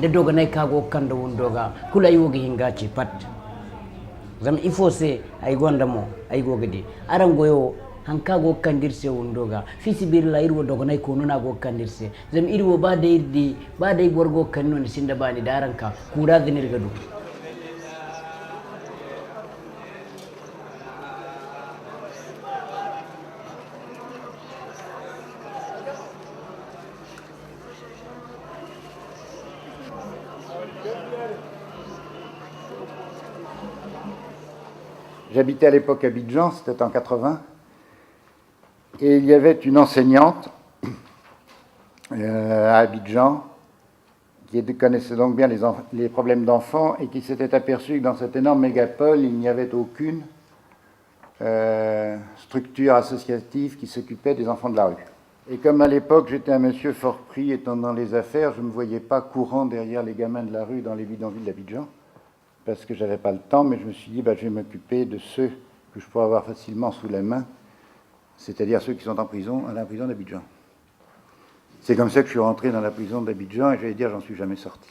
da doga nay kago kanda won doga kula yoga hingaci pat zam il faut se ay gonda mo ay gogadi aran goyo hankago kandirse won doga fisi birla irwo doga nay ko nuna go kandirse zam irwo ba da irdi ba da borgo kanno sinda bani daranka kura zinir gadu. J'habitais à l'époque à Abidjan, c'était en 80, et il y avait une enseignante à Abidjan qui connaissait donc bien les problèmes d'enfants et qui s'était aperçue que dans cette énorme mégapole, il n'y avait aucune structure associative qui s'occupait des enfants de la rue. Et comme à l'époque j'étais un monsieur fort pris étant dans les affaires, je ne me voyais pas courant derrière les gamins de la rue dans les bidonvilles d'Abidjan, parce que je n'avais pas le temps, mais je me suis dit, je vais m'occuper de ceux que je pourrais avoir facilement sous la main, c'est-à-dire ceux qui sont en prison, à la prison d'Abidjan. C'est comme ça que je suis rentré dans la prison d'Abidjan, et j'allais dire, j'en suis jamais sorti.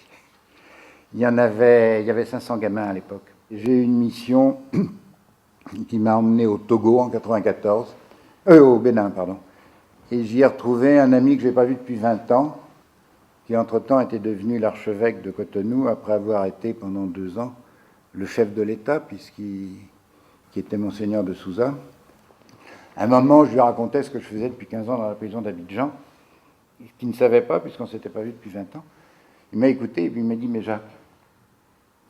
Il y avait 500 gamins à l'époque. J'ai eu une mission qui m'a emmené au Togo en 94, au Bénin, pardon. Et j'y ai retrouvé un ami que je n'ai pas vu depuis 20 ans, qui entre-temps était devenu l'archevêque de Cotonou, après avoir été pendant 2 ans le chef de l'État, qui était Monseigneur de Souza. À un moment, je lui racontais ce que je faisais depuis 15 ans dans la prison d'Abidjan, qui ne savait pas, puisqu'on ne s'était pas vu depuis 20 ans. Il m'a écouté et puis il m'a dit, mais Jacques,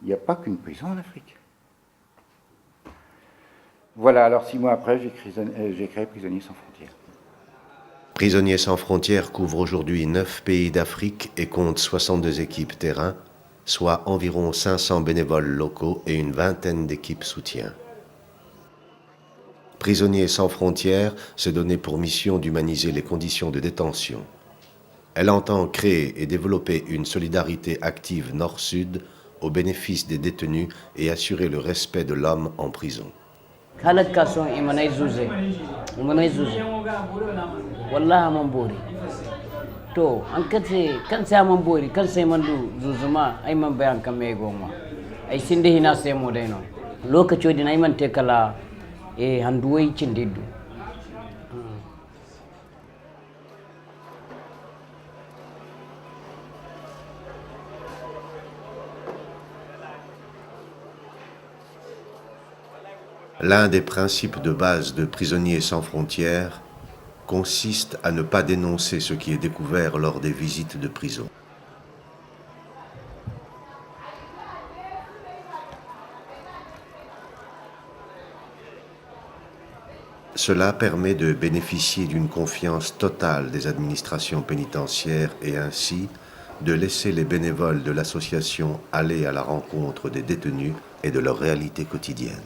il n'y a pas qu'une prison en Afrique. Voilà, alors 6 mois après, j'ai créé Prisonniers sans frontières. Prisonniers sans frontières couvre aujourd'hui 9 pays d'Afrique et compte 62 équipes terrain, soit environ 500 bénévoles locaux et une vingtaine d'équipes soutien. Prisonniers sans frontières se donnait pour mission d'humaniser les conditions de détention. Elle entend créer et développer une solidarité active nord-sud au bénéfice des détenus et assurer le respect de l'homme en prison. Wallahi man bori to an kan sai man bori kan sai man du zuzuma ai man bayan kan mai goma ai sinde hina sai mo dai no lokaci din ai man te kala handuwai cin diddu. L'un des principes de base de Prisonniers sans frontières consiste à ne pas dénoncer ce qui est découvert lors des visites de prison. Cela permet de bénéficier d'une confiance totale des administrations pénitentiaires et ainsi de laisser les bénévoles de l'association aller à la rencontre des détenus et de leur réalité quotidienne.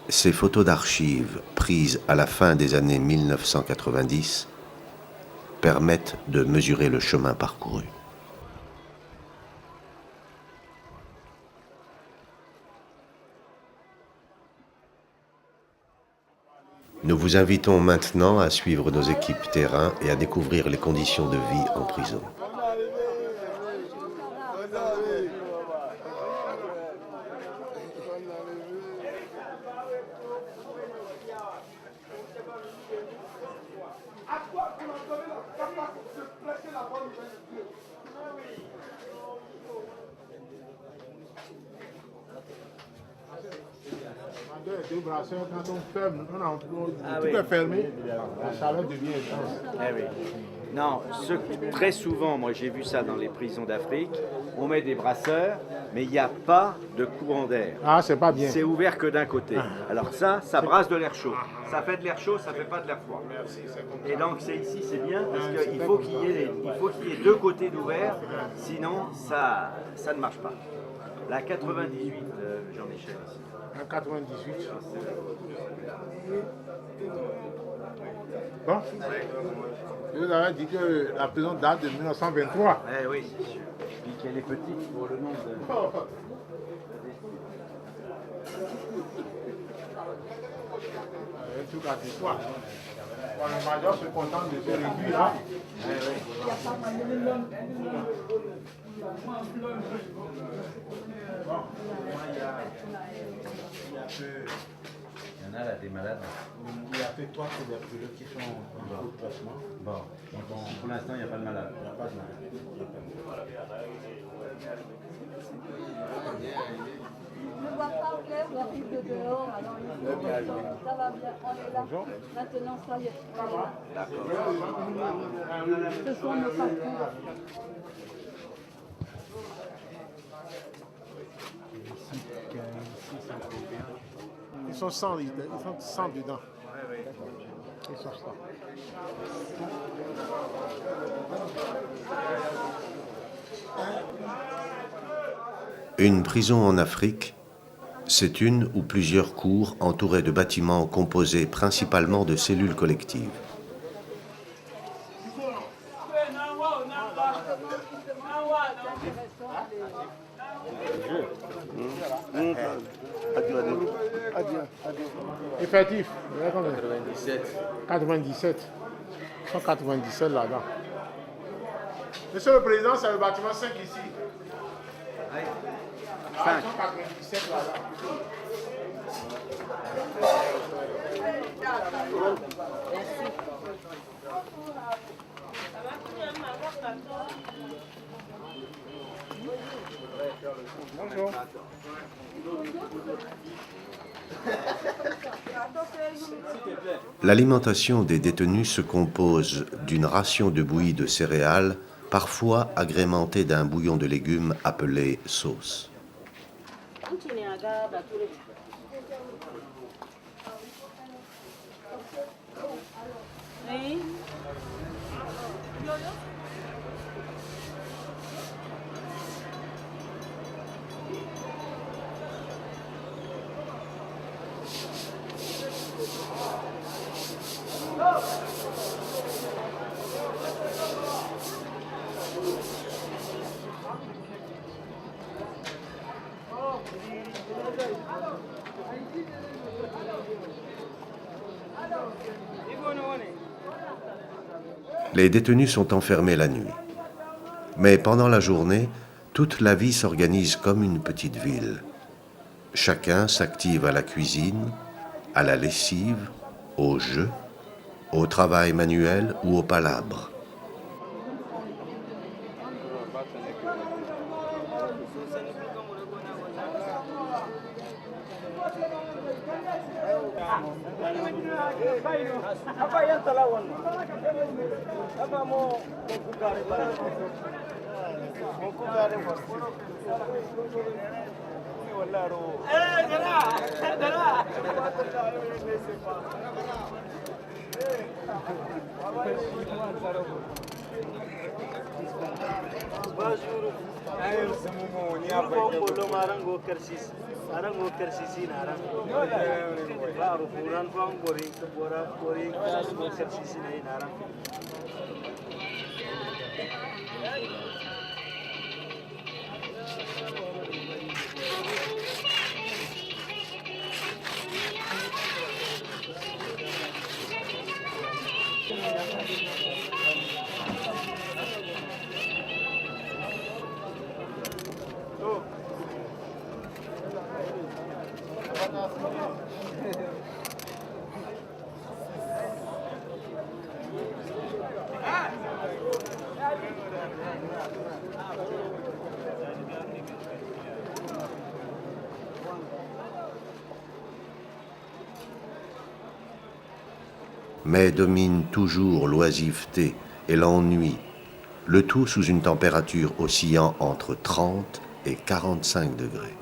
Ces photos d'archives, prises à la fin des années 1990, permettent de mesurer le chemin parcouru. Nous vous invitons maintenant à suivre nos équipes terrain et à découvrir les conditions de vie en prison. Deux brasseurs, quand on ferme, tout est fermé, la chaleur devient intense. Eh oui. Non, très souvent, moi j'ai vu ça dans les prisons d'Afrique, on met des brasseurs, mais il n'y a pas de courant d'air. Ah, c'est pas bien. C'est ouvert que d'un côté. Alors ça brasse de l'air chaud. Ça fait de l'air chaud, ça fait pas de l'air froid. Et donc c'est ici, c'est bien, parce qu'il faut qu'il y ait 2 côtés d'ouvert, sinon ça ne marche pas. La 98, Jean-Michel, ici. En 98. Bon, vous avez dit que la prison date de 1923. Eh oui, c'est sûr. qu'elle est petite pour le nom de... Un truc à toi. Quand le major se contente de se réduire là. Il y en a là, des malades. Il y a que toi qui qui sont en cours de traitement. Bon, pour l'instant, il n'y a pas de malade. Il n'y a pas de malade. Je ne vois pas clair, j'arrive de dehors, alors ça va bien, on est là. Maintenant, ça y est, on est là. Ce sont nos factures. Ils sont 100, ils sont 100 dedans. Ils sont 100. Une prison en Afrique, c'est une ou plusieurs cours entourées de bâtiments composés principalement de cellules collectives. Effectif, 97. 197 là-dedans. Monsieur le Président, c'est le bâtiment 5 ici. 5. 197 là-dedans. Bonjour. L'alimentation des détenus se compose d'une ration de bouillie de céréales, parfois agrémentée d'un bouillon de légumes appelé sauce. Les détenus sont enfermés la nuit. Mais pendant la journée, toute la vie s'organise comme une petite ville. Chacun s'active à la cuisine, à la lessive, au jeu, au travail manuel ou au palabre. Mais domine toujours l'oisiveté et l'ennui, le tout sous une température oscillant entre 30 et 45 degrés.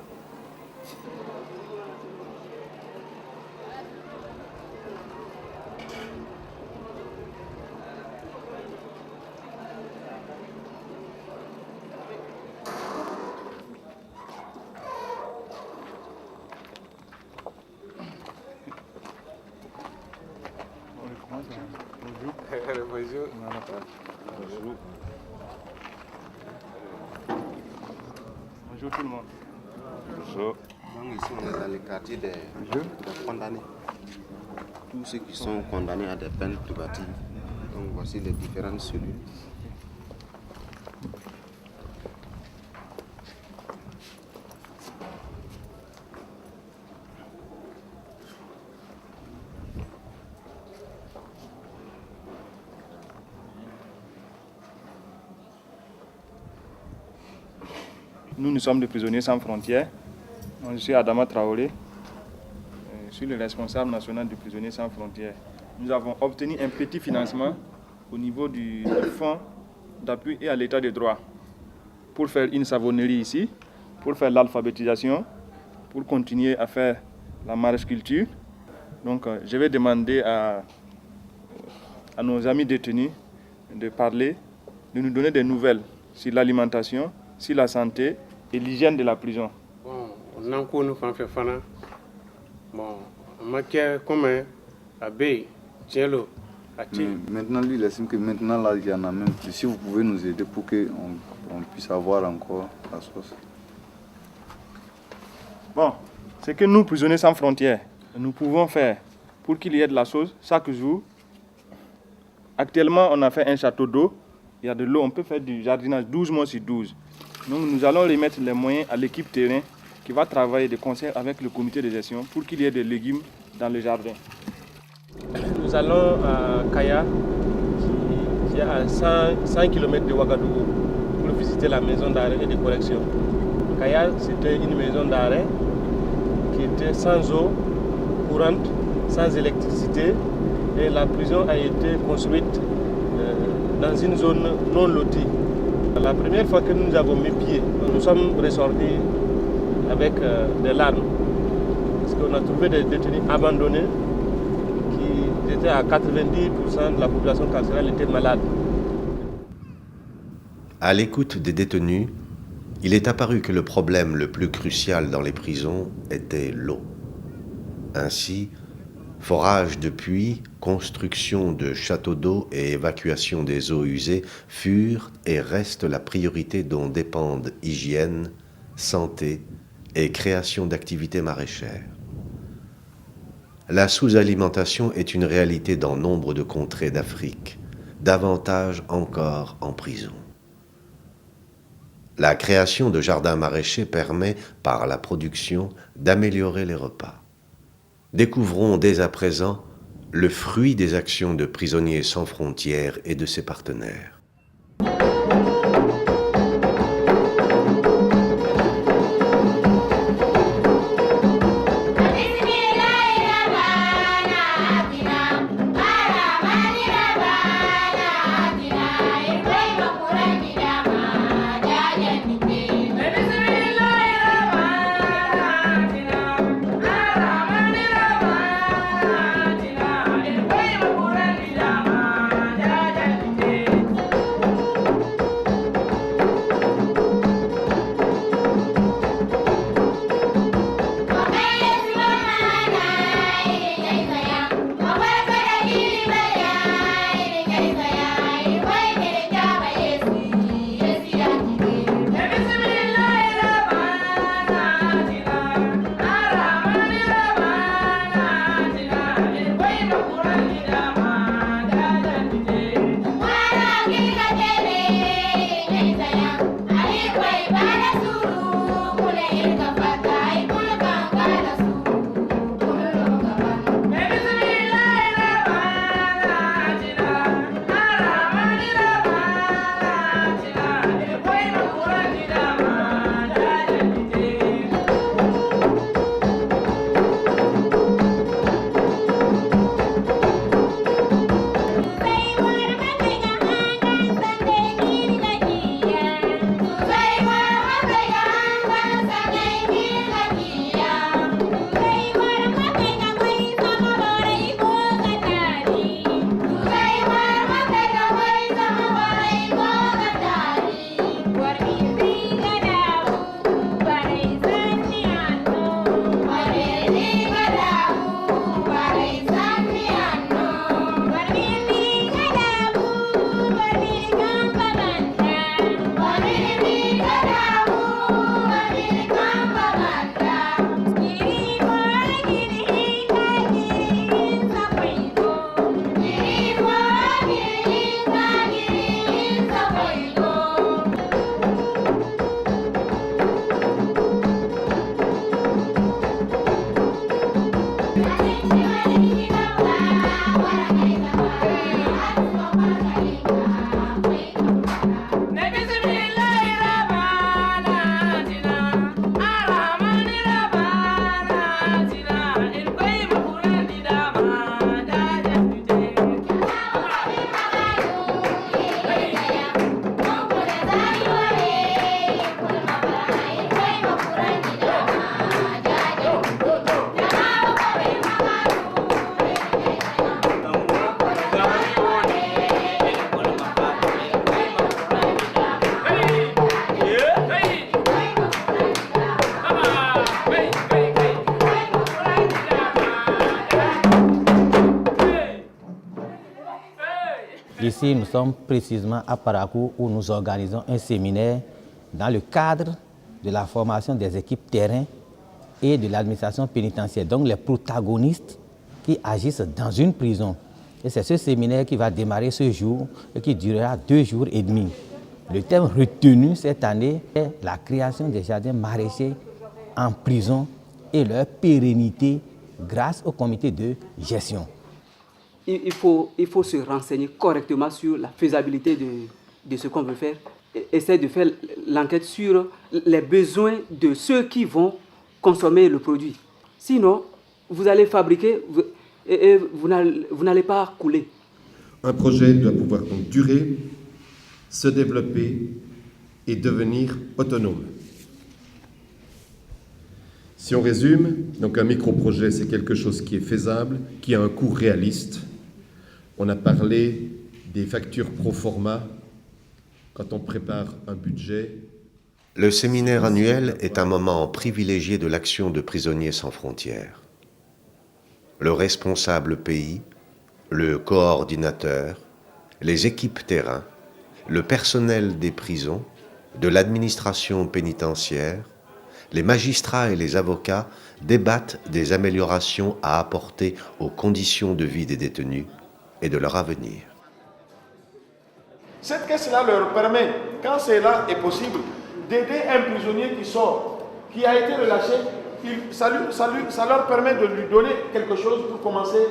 Bonjour tout le monde. Bonjour. Donc ici on est dans le quartier des condamnés. Tous ceux qui sont condamnés à des peines privatives. Donc voici les différentes cellules. Nous sommes des prisonniers sans frontières. Je suis Adama Traoré. Je suis le responsable national des prisonniers sans frontières. Nous avons obtenu un petit financement au niveau du fonds d'appui et à l'état de droit pour faire une savonnerie ici, pour faire l'alphabétisation, pour continuer à faire la maraîchculture. Donc je vais demander à nos amis détenus de parler, de nous donner des nouvelles sur l'alimentation, sur la santé et l'hygiène de la prison. Maintenant, lui, il estime que maintenant, là, il y en a même plus. Si vous pouvez nous aider pour qu'on puisse avoir encore la sauce. Bon, ce que nous, prisonniers sans frontières, nous pouvons faire pour qu'il y ait de la sauce chaque jour. Actuellement, on a fait un château d'eau. Il y a de l'eau, on peut faire du jardinage 12 mois sur 12. Donc nous allons remettre les moyens à l'équipe terrain qui va travailler de concert avec le comité de gestion pour qu'il y ait des légumes dans le jardin. Nous allons à Kaya, qui est à 100 km de Ouagadougou, pour visiter la maison d'arrêt et de correction. Kaya, c'était une maison d'arrêt qui était sans eau courante, sans électricité, et la prison a été construite dans une zone non lotie. La première fois que nous avons mis pied, nous sommes ressortis avec des larmes, parce qu'on a trouvé des détenus abandonnés qui étaient à 90% de la population carcérale était malade. À l'écoute des détenus, il est apparu que le problème le plus crucial dans les prisons était l'eau. Ainsi, forage de puits, construction de châteaux d'eau et évacuation des eaux usées furent et restent la priorité dont dépendent hygiène, santé et création d'activités maraîchères. La sous-alimentation est une réalité dans nombre de contrées d'Afrique, davantage encore en prison. La création de jardins maraîchers permet, par la production, d'améliorer les repas. Découvrons dès à présent le fruit des actions de Prisonniers sans frontières et de ses partenaires. Ici, nous sommes précisément à Parakou où nous organisons un séminaire dans le cadre de la formation des équipes terrain et de l'administration pénitentiaire, donc les protagonistes qui agissent dans une prison. Et c'est ce séminaire qui va démarrer ce jour et qui durera 2 jours et demi. Le thème retenu cette année est la création des jardins maraîchers en prison et leur pérennité grâce au comité de gestion. Il faut se renseigner correctement sur la faisabilité de ce qu'on veut faire. Essayer de faire l'enquête sur les besoins de ceux qui vont consommer le produit. Sinon, vous allez fabriquer et vous n'allez pas couler. Un projet doit pouvoir donc durer, se développer et devenir autonome. Si on résume, donc un micro-projet, c'est quelque chose qui est faisable, qui a un coût réaliste. On a parlé des factures pro forma quand on prépare un budget. Le séminaire annuel est un moment privilégié de l'action de Prisonniers sans frontières. Le responsable pays, le coordinateur, les équipes terrain, le personnel des prisons, de l'administration pénitentiaire, les magistrats et les avocats débattent des améliorations à apporter aux conditions de vie des détenus et de leur avenir. Cette caisse-là leur permet, quand cela est possible, d'aider un prisonnier qui sort, qui a été relâché. Ça leur permet de lui donner quelque chose pour commencer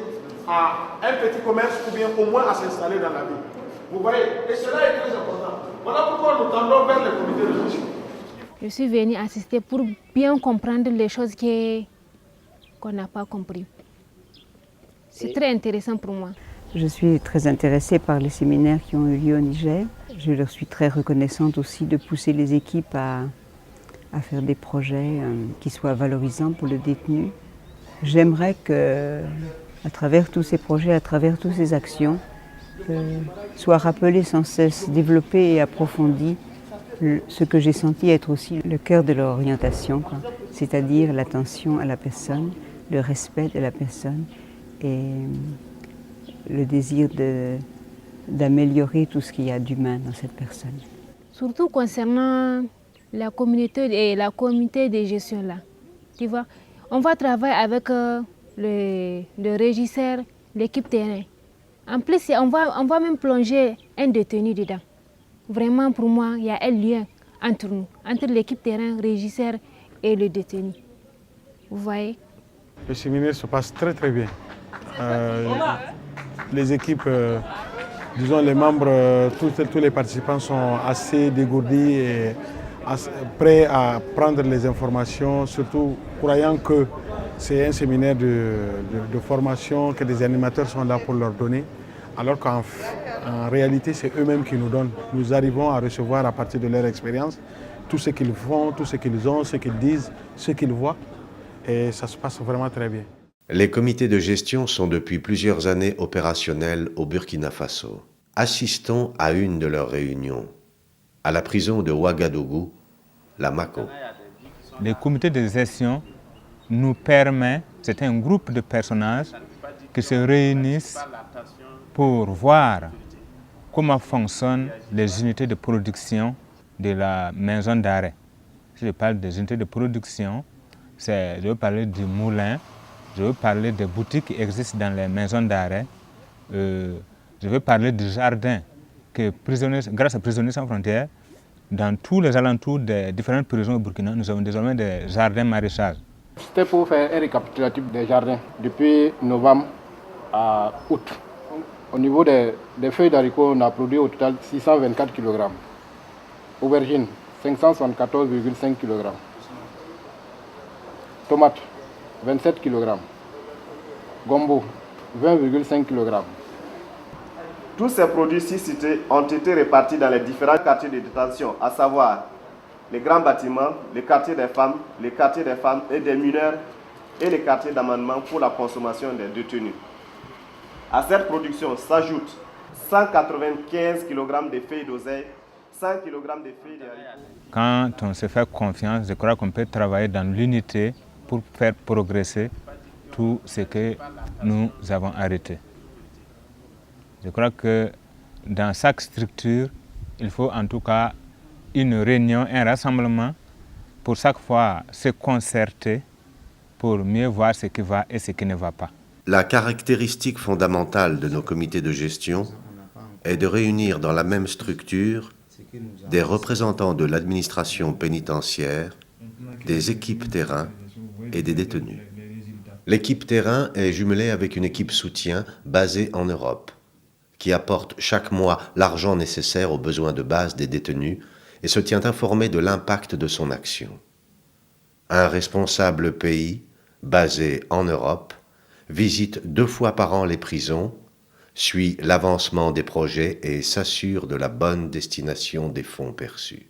à un petit commerce ou bien au moins à s'installer dans la ville. Vous voyez, et cela est très important. Voilà pourquoi nous tendons vers les comités de gestion. Je suis venue assister pour bien comprendre les choses qu'on n'a pas compris. C'est très intéressant pour moi. Je suis très intéressée par les séminaires qui ont eu lieu au Niger. Je leur suis très reconnaissante aussi de pousser les équipes à faire des projets qui soient valorisants pour le détenu. J'aimerais qu'à travers tous ces projets, à travers toutes ces actions, soit rappelé sans cesse, développé et approfondi ce que j'ai senti être aussi le cœur de leur orientation, c'est-à-dire l'attention à la personne, le respect de la personne et le désir d'améliorer tout ce qu'il y a d'humain dans cette personne. Surtout concernant la communauté et la comité de gestion là. Tu vois, on va travailler avec le régisseur, l'équipe terrain. En plus, on va même plonger un détenu dedans. Vraiment, pour moi, il y a un lien entre nous, entre l'équipe terrain, le régisseur et le détenu. Vous voyez? Le séminaire se passe très très bien. Les équipes, disons les membres, tous les participants sont assez dégourdis et prêts à prendre les informations, surtout croyant que c'est un séminaire de formation que les animateurs sont là pour leur donner, alors qu'en réalité c'est eux-mêmes qui nous donnent. Nous arrivons à recevoir à partir de leur expérience tout ce qu'ils font, tout ce qu'ils ont, ce qu'ils disent, ce qu'ils voient, et ça se passe vraiment très bien. Les comités de gestion sont depuis plusieurs années opérationnels au Burkina Faso. Assistons à une de leurs réunions, à la prison de Ouagadougou, la Mako. Les comités de gestion nous permettent, c'est un groupe de personnages qui se réunissent pour voir comment fonctionnent les unités de production de la maison d'arrêt. Si je parle des unités de production, je veux parler du moulin, je veux parler des boutiques qui existent dans les maisons d'arrêt, je veux parler du jardin que grâce à Prisonniers sans frontières, dans tous les alentours des différentes prisons au Burkina, nous avons désormais des jardins maraîchage. C'était pour faire un récapitulatif des jardins depuis novembre à août. Au niveau des feuilles d'haricots, on a produit au total 624 kg. Aubergines, 574,5 kg. Tomates, 27 kg. Gombo, 20,5 kg. Tous ces produits-ci cités ont été répartis dans les différents quartiers de détention, à savoir les grands bâtiments, les quartiers des femmes et des mineurs et les quartiers d'amendement pour la consommation des détenus. À cette production s'ajoutent 195 kg de feuilles d'oseille, 100 kg de feuilles de haricots. Quand on se fait confiance, je crois qu'on peut travailler dans l'unité pour faire progresser tout ce que nous avons arrêté. Je crois que dans chaque structure, il faut en tout cas une réunion, un rassemblement pour chaque fois se concerter pour mieux voir ce qui va et ce qui ne va pas. La caractéristique fondamentale de nos comités de gestion est de réunir dans la même structure des représentants de l'administration pénitentiaire, des équipes terrain et des détenus. L'équipe terrain est jumelée avec une équipe soutien basée en Europe, qui apporte chaque mois l'argent nécessaire aux besoins de base des détenus et se tient informé de l'impact de son action. Un responsable pays, basé en Europe, visite 2 fois par an les prisons, suit l'avancement des projets et s'assure de la bonne destination des fonds perçus.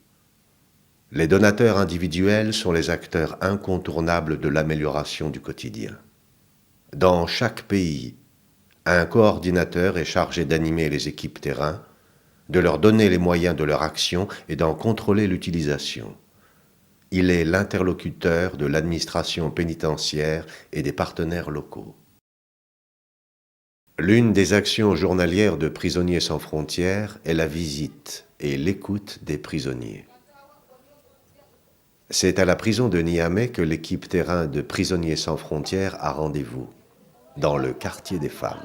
Les donateurs individuels sont les acteurs incontournables de l'amélioration du quotidien. Dans chaque pays, un coordinateur est chargé d'animer les équipes terrain, de leur donner les moyens de leur action et d'en contrôler l'utilisation. Il est l'interlocuteur de l'administration pénitentiaire et des partenaires locaux. L'une des actions journalières de Prisonniers sans frontières est la visite et l'écoute des prisonniers. C'est à la prison de Niamey que l'équipe terrain de Prisonniers sans frontières a rendez-vous, dans le quartier des femmes.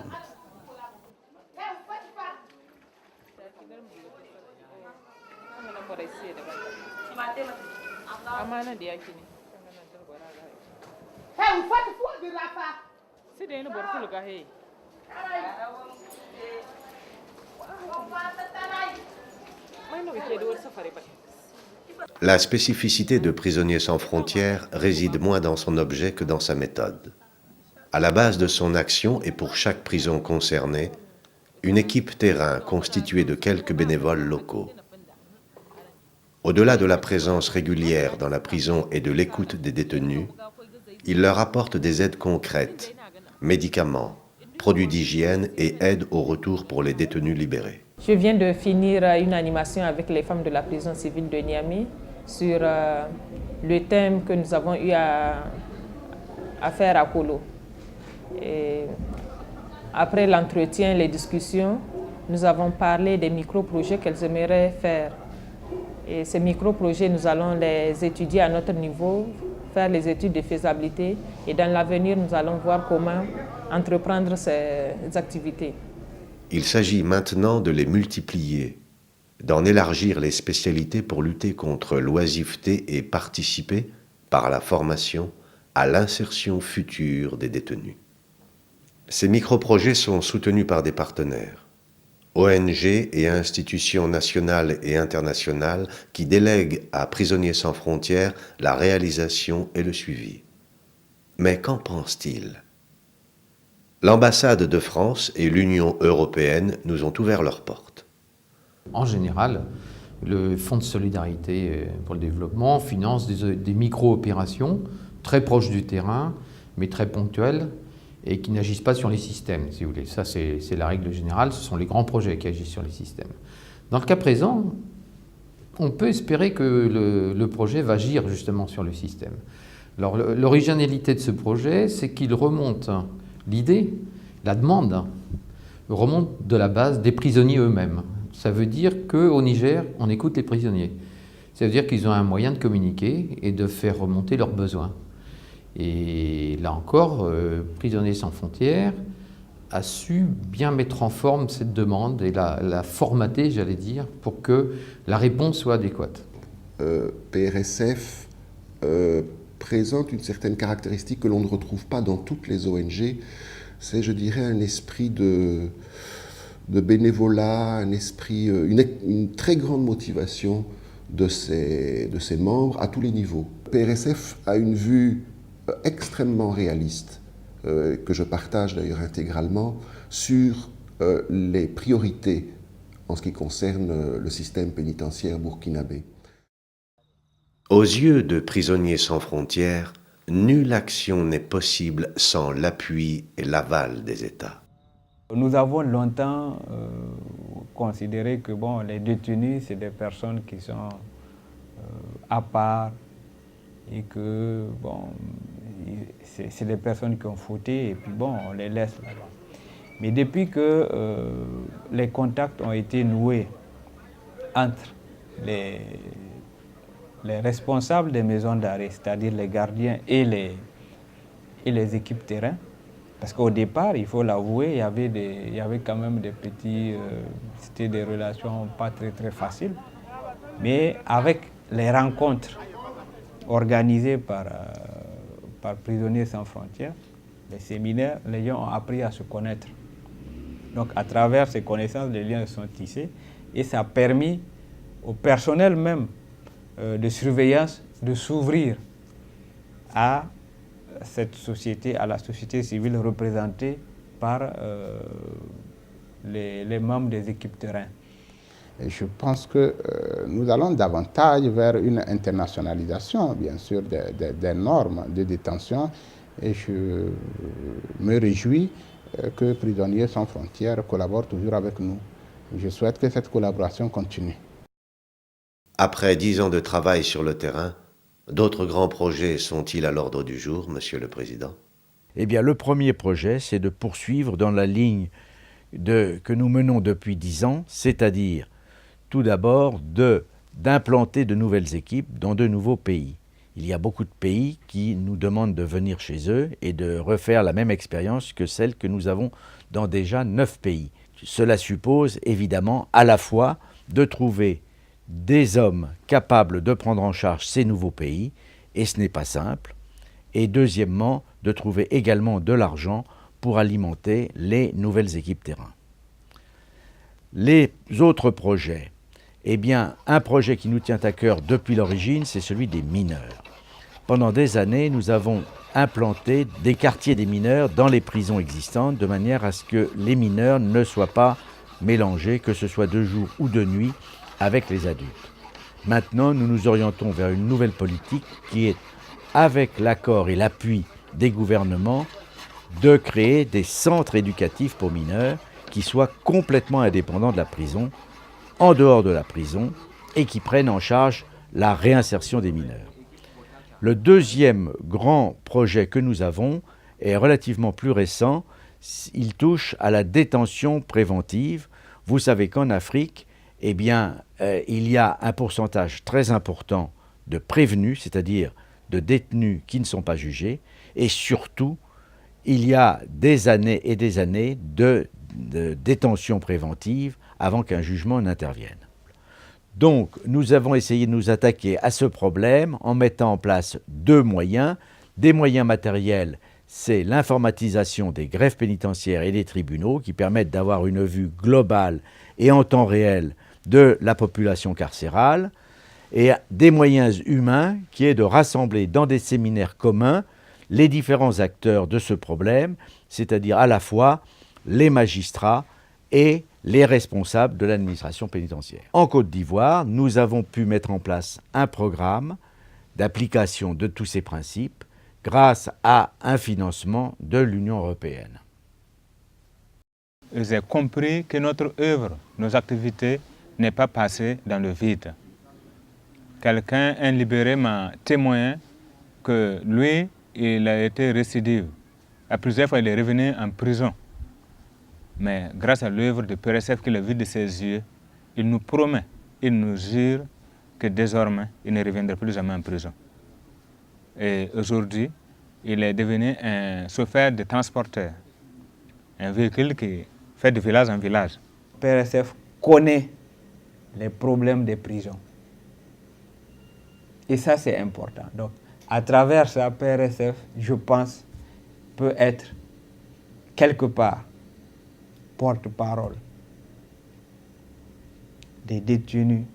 La spécificité de Prisonniers sans frontières réside moins dans son objet que dans sa méthode. À la base de son action et pour chaque prison concernée, une équipe terrain constituée de quelques bénévoles locaux. Au-delà de la présence régulière dans la prison et de l'écoute des détenus, il leur apporte des aides concrètes, médicaments, produits d'hygiène et aides au retour pour les détenus libérés. Je viens de finir une animation avec les femmes de la prison civile de Niamey sur le thème que nous avons eu à faire à Kolo. Et après l'entretien, les discussions, nous avons parlé des micro-projets qu'elles aimeraient faire. Et ces micro-projets, nous allons les étudier à notre niveau, faire les études de faisabilité et dans l'avenir, nous allons voir comment entreprendre ces activités. Il s'agit maintenant de les multiplier, d'en élargir les spécialités pour lutter contre l'oisiveté et participer, par la formation, à l'insertion future des détenus. Ces micro-projets sont soutenus par des partenaires, ONG et institutions nationales et internationales qui délèguent à Prisonniers sans frontières la réalisation et le suivi. Mais qu'en pense-t-il ? L'ambassade de France et l'Union européenne nous ont ouvert leurs portes. En général, le Fonds de solidarité pour le développement finance des micro-opérations très proches du terrain, mais très ponctuelles, et qui n'agissent pas sur les systèmes, si vous voulez. Ça, c'est la règle générale, ce sont les grands projets qui agissent sur les systèmes. Dans le cas présent, on peut espérer que le projet va agir justement sur le système. Alors, l'originalité de ce projet, c'est qu'il remonte, l'idée, la demande, remonte de la base des prisonniers eux-mêmes. Ça veut dire qu'au Niger, on écoute les prisonniers. Ça veut dire qu'ils ont un moyen de communiquer et de faire remonter leurs besoins. Et là encore, Prisonniers sans frontières a su bien mettre en forme cette demande et la formater, j'allais dire, pour que la réponse soit adéquate. PRSF présente une certaine caractéristique que l'on ne retrouve pas dans toutes les ONG. C'est, je dirais, un esprit de bénévolat, un esprit, une très grande motivation de ses membres à tous les niveaux. PRSF a une vue extrêmement réaliste, que je partage d'ailleurs intégralement, sur les priorités en ce qui concerne le système pénitentiaire burkinabé. Aux yeux de Prisonniers sans frontières, nulle action n'est possible sans l'appui et l'aval des États. Nous avons longtemps considéré que les détenus, c'est des personnes qui sont à part et que c'est des personnes qui ont fauté et puis on les laisse là-bas. Mais depuis que les contacts ont été noués entre les responsables des maisons d'arrêt, c'est-à-dire les gardiens et les équipes terrain, parce qu'au départ, il faut l'avouer, il y avait quand même des petits... c'était des relations pas très faciles. Mais avec les rencontres organisées par Prisonniers sans frontières, les séminaires, les gens ont appris à se connaître. Donc à travers ces connaissances, les liens sont tissés et ça a permis au personnel même de surveillance de s'ouvrir à cette société, à la société civile représentée par les membres des équipes terrain. Et je pense que nous allons davantage vers une internationalisation, bien sûr, des normes de détention. Et je me réjouis que Prisonniers sans frontières collaborent toujours avec nous. Je souhaite que cette collaboration continue. Après 10 ans de travail sur le terrain, d'autres grands projets sont-ils à l'ordre du jour, Monsieur le Président? Eh bien, le premier projet, c'est de poursuivre dans la ligne que nous menons depuis 10 ans, c'est-à-dire tout d'abord d'implanter de nouvelles équipes dans de nouveaux pays. Il y a beaucoup de pays qui nous demandent de venir chez eux et de refaire la même expérience que celle que nous avons dans déjà 9 pays. Cela suppose évidemment à la fois de trouver des hommes capables de prendre en charge ces nouveaux pays, et ce n'est pas simple, et deuxièmement, de trouver également de l'argent pour alimenter les nouvelles équipes terrain. Les autres projets, eh bien, un projet qui nous tient à cœur depuis l'origine, c'est celui des mineurs. Pendant des années, nous avons implanté des quartiers des mineurs dans les prisons existantes, de manière à ce que les mineurs ne soient pas mélangés, que ce soit de jour ou de nuit, avec les adultes. Maintenant, nous nous orientons vers une nouvelle politique qui est, avec l'accord et l'appui des gouvernements, de créer des centres éducatifs pour mineurs qui soient complètement indépendants de la prison, en dehors de la prison, et qui prennent en charge la réinsertion des mineurs. Le deuxième grand projet que nous avons est relativement plus récent. Il touche à la détention préventive. Vous savez qu'en Afrique, eh bien, il y a un pourcentage très important de prévenus, c'est-à-dire de détenus qui ne sont pas jugés, et surtout, il y a des années et des années de détention préventive avant qu'un jugement n'intervienne. Donc, nous avons essayé de nous attaquer à ce problème en mettant en place 2 moyens. Des moyens matériels, c'est l'informatisation des greffes pénitentiaires et des tribunaux qui permettent d'avoir une vue globale et en temps réel de la population carcérale, et des moyens humains qui est de rassembler dans des séminaires communs les différents acteurs de ce problème, c'est-à-dire à la fois les magistrats et les responsables de l'administration pénitentiaire. En Côte d'Ivoire, nous avons pu mettre en place un programme d'application de tous ces principes grâce à un financement de l'Union européenne. J'ai compris que notre œuvre, nos activités, n'est pas passée dans le vide. Quelqu'un, un libéré, m'a témoigné que lui, il a été récidive. À plusieurs fois, il est revenu en prison. Mais grâce à l'œuvre de PRSF qu'il a vue de ses yeux, il nous promet, il nous jure que désormais, il ne reviendra plus jamais en prison. Et aujourd'hui, il est devenu un chauffeur de transporteur, un véhicule qui fait de village en village. PRSF connaît les problèmes des prisons. Et ça, c'est important. Donc, à travers ça, PRSF, je pense, peut être quelque part porte-parole des détenus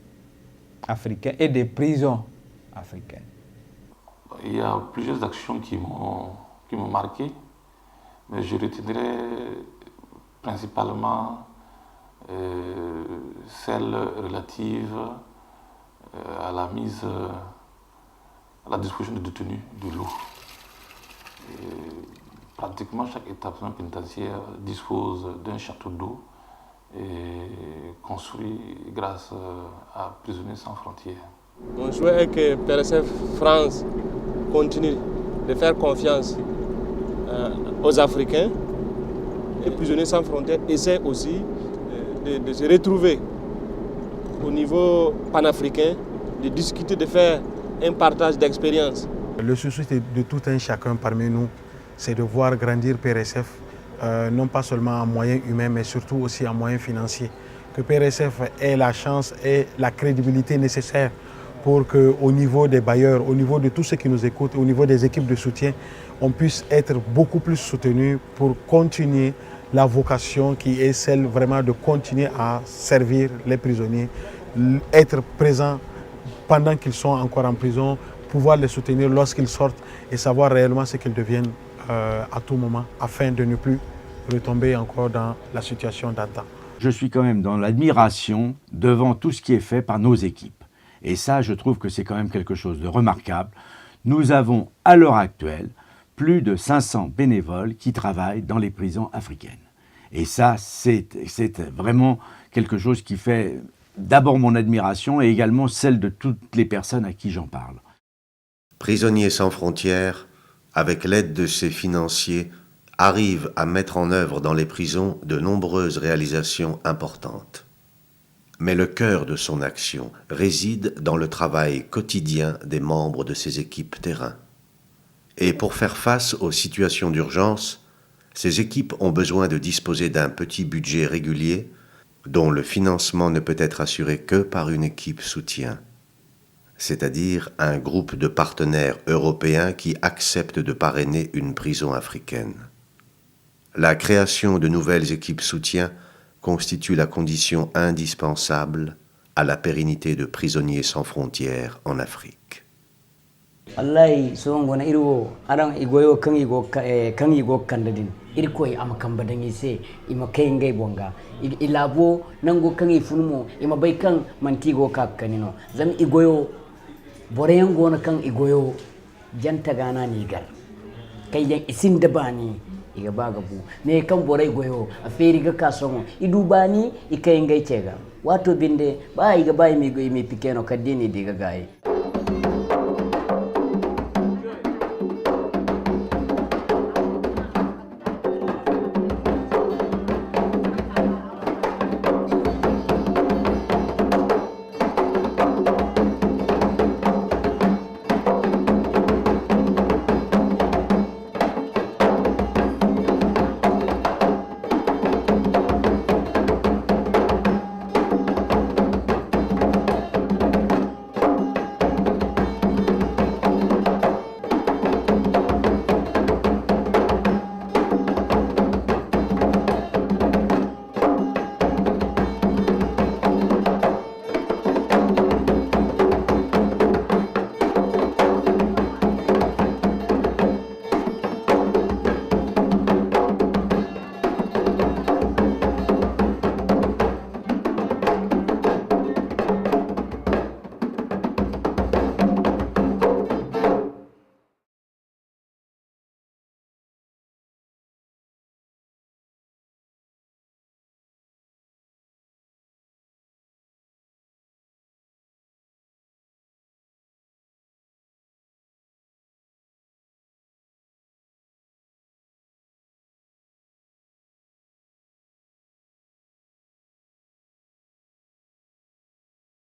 africains et des prisons africaines. Il y a plusieurs actions qui m'ont marqué, mais je retiendrai principalement celle relative à la mise à la disposition des détenus de l'eau. Pratiquement chaque établissement pénitentiaire dispose d'un château d'eau construit grâce à Prisonniers sans frontières. Mon souhait est que PRSF France continue de faire confiance aux Africains et Prisonniers sans frontières essaient aussi de se retrouver au niveau panafricain, de discuter, de faire un partage d'expérience. Le souci de tout un chacun parmi nous, c'est de voir grandir PRSF, non pas seulement en moyens humains, mais surtout aussi en moyens financiers. Que PRSF ait la chance et la crédibilité nécessaire pour qu'au niveau des bailleurs, au niveau de tous ceux qui nous écoutent, au niveau des équipes de soutien, on puisse être beaucoup plus soutenus pour continuer la vocation qui est celle vraiment de continuer à servir les prisonniers, être présent pendant qu'ils sont encore en prison, pouvoir les soutenir lorsqu'ils sortent et savoir réellement ce qu'ils deviennent à tout moment afin de ne plus retomber encore dans la situation d'antan. Je suis quand même dans l'admiration devant tout ce qui est fait par nos équipes. Et ça, je trouve que c'est quand même quelque chose de remarquable. Nous avons, à l'heure actuelle, plus de 500 bénévoles qui travaillent dans les prisons africaines. Et ça, c'est vraiment quelque chose qui fait d'abord mon admiration et également celle de toutes les personnes à qui j'en parle. Prisonniers sans frontières, avec l'aide de ses financiers, arrive à mettre en œuvre dans les prisons de nombreuses réalisations importantes. Mais le cœur de son action réside dans le travail quotidien des membres de ses équipes terrain. Et pour faire face aux situations d'urgence, ces équipes ont besoin de disposer d'un petit budget régulier dont le financement ne peut être assuré que par une équipe soutien, c'est-à-dire un groupe de partenaires européens qui acceptent de parrainer une prison africaine. La création de nouvelles équipes soutien constitue la condition indispensable à la pérennité de Prisonniers sans frontières en Afrique. Wallahi so ngona irwo aran igoyo kan igo kandadin irkoy am kambadan ise ima kayngay bonga ilabo nango kan ifunmo ima bay kan mantigo kakkanino zam igoyo boreyan gona kan igoyo janta gana ni gar kay yan isin da bani iga baga bu ne kan boray goyo a feri ga kasongo idubani ikay ngay cega wato binde ba iga bay mi go mi pikeno kadini diga gaye